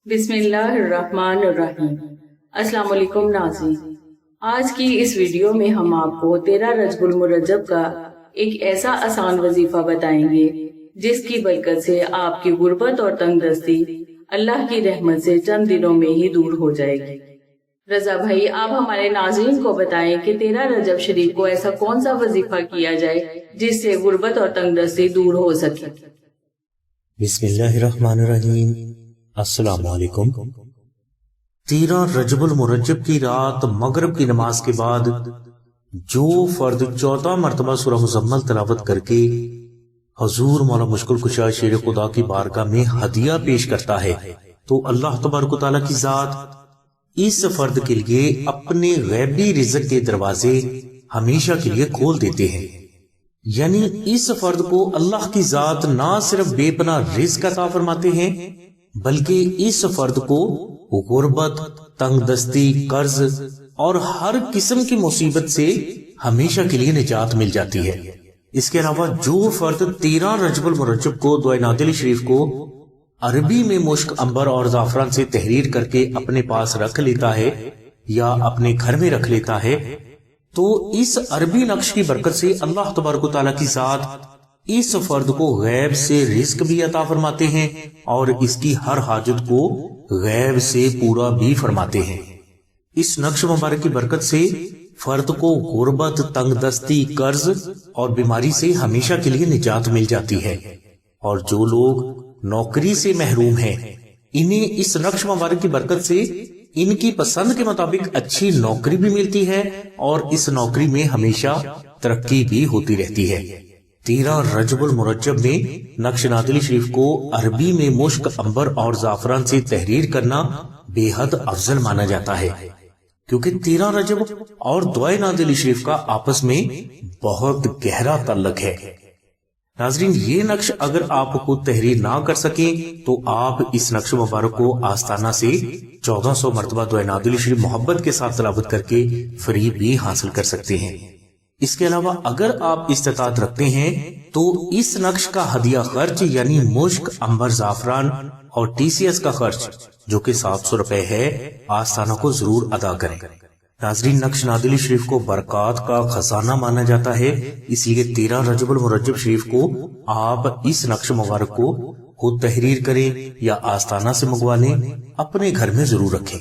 بسم اللہ الرحمن الرحیم۔ السلام علیکم ناظرین، آج کی اس ویڈیو میں ہم آپ کو 13 رجب المرجب کا ایک ایسا آسان وظیفہ بتائیں گے جس کی برکت سے آپ کی غربت اور تنگ دستی اللہ کی رحمت سے چند دنوں میں ہی دور ہو جائے گی۔ رضا بھائی، آپ ہمارے ناظرین کو بتائیں کہ 13 رجب شریف کو ایسا کون سا وظیفہ کیا جائے جس سے غربت اور تنگ دستی دور ہو سکے۔ بسم اللہ الرحمن الرحیم۔ السلام علیکم۔ 13 رجب المرجب کی رات مغرب کی نماز کے بعد جو فرد 14 مرتبہ سورہ مزمل تلاوت کر کے حضور مولا مشکل کشا شیر خدا کی بارگاہ میں ہدیہ پیش کرتا ہے تو اللہ تبارک و تعالیٰ کی ذات اس فرد کے لیے اپنے غیبی رزق کے دروازے ہمیشہ کے لیے کھول دیتے ہیں۔ یعنی اس فرد کو اللہ کی ذات نہ صرف بے پناہ رزق عطا فرماتے ہیں بلکہ اس فرد کو غربت، تنگ دستی، قرض اور ہر قسم کی مصیبت سے ہمیشہ کے لیے نجات مل جاتی ہے۔ اس کے علاوہ جو فرد 13 رجب المرجب کو دعائے نادلی شریف کو عربی میں مشک، عنبر اور زعفران سے تحریر کر کے اپنے پاس رکھ لیتا ہے یا اپنے گھر میں رکھ لیتا ہے تو اس عربی نقش کی برکت سے اللہ تبارک و تعالیٰ کی ذات اس فرد کو غیب سے رزق بھی عطا فرماتے ہیں اور اس کی ہر حاجت کو غیب سے پورا بھی فرماتے ہیں۔ اس نقش مبارک کی برکت سے فرد کو غربت، تنگ دستی، قرض اور بیماری سے ہمیشہ کے لیے نجات مل جاتی ہے، اور جو لوگ نوکری سے محروم ہیں انہیں اس نقش مبارک کی برکت سے ان کی پسند کے مطابق اچھی نوکری بھی ملتی ہے اور اس نوکری میں ہمیشہ ترقی بھی ہوتی رہتی ہے۔ 13 رجب المرجب میں نقش نادلی شریف کو عربی میں مشک، عنبر اور زعفران سے تحریر کرنا بے حد افضل مانا جاتا ہے، کیونکہ 13 رجب اور دعائے نادلی شریف کا آپس میں بہت گہرا تعلق ہے۔ ناظرین، یہ نقش اگر آپ خود تحریر نہ کر سکیں تو آپ اس نقش مبارک کو آستانہ سے 1400 مرتبہ دعائے نادلی شریف محبت کے ساتھ تلاوت کر کے فری بھی حاصل کر سکتے ہیں۔ اس کے علاوہ اگر آپ استطاعت رکھتے ہیں تو اس نقش کا ہدیہ خرچ یعنی مشک، عنبر، زعفران اور TCS کا خرچ جو کہ 700 روپے ہے آستانہ کو ضرور ادا کریں۔ ناظرین، نقش نادلی شریف کو برکات کا خزانہ مانا جاتا ہے، اس لیے 13 رجب المرجب شریف کو آپ اس نقش مبارک کو خود تحریر کریں یا آستانہ سے منگوا لیں، اپنے گھر میں ضرور رکھیں۔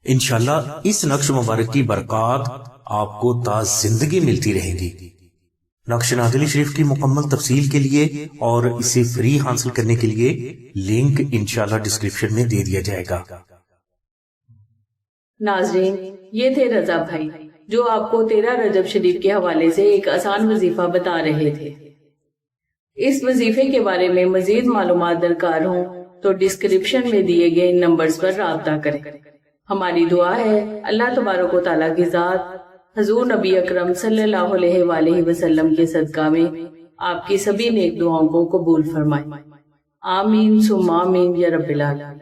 انشاءاللہ اس نقش مبارک کی برکات آپ کو تا زندگی ملتی رہیں گی۔ نقش نادلی شریف کی مکمل تفصیل کے لیے اور اسے فری حاصل کرنے کے لیے لنک انشاءاللہ ڈسکرپشن میں دے دیا جائے گا۔ ناظرین، یہ تھے رضا بھائی جو آپ کو 13 رجب شریف کے حوالے سے ایک آسان وظیفہ بتا رہے تھے۔ اس وظیفے کے بارے میں مزید معلومات درکار ہوں تو ڈسکرپشن میں دیے گئے نمبرز پر رابطہ کریں۔ ہماری دعا ہے اللہ تبارک و تعالیٰ کی ذات حضور نبی اکرم صلی اللہ علیہ وآلہ وسلم کے صدقہ میں آپ کی سبھی نیک دعاؤں کو قبول فرمائے۔ آمین ثم آمین یا رب العالمین۔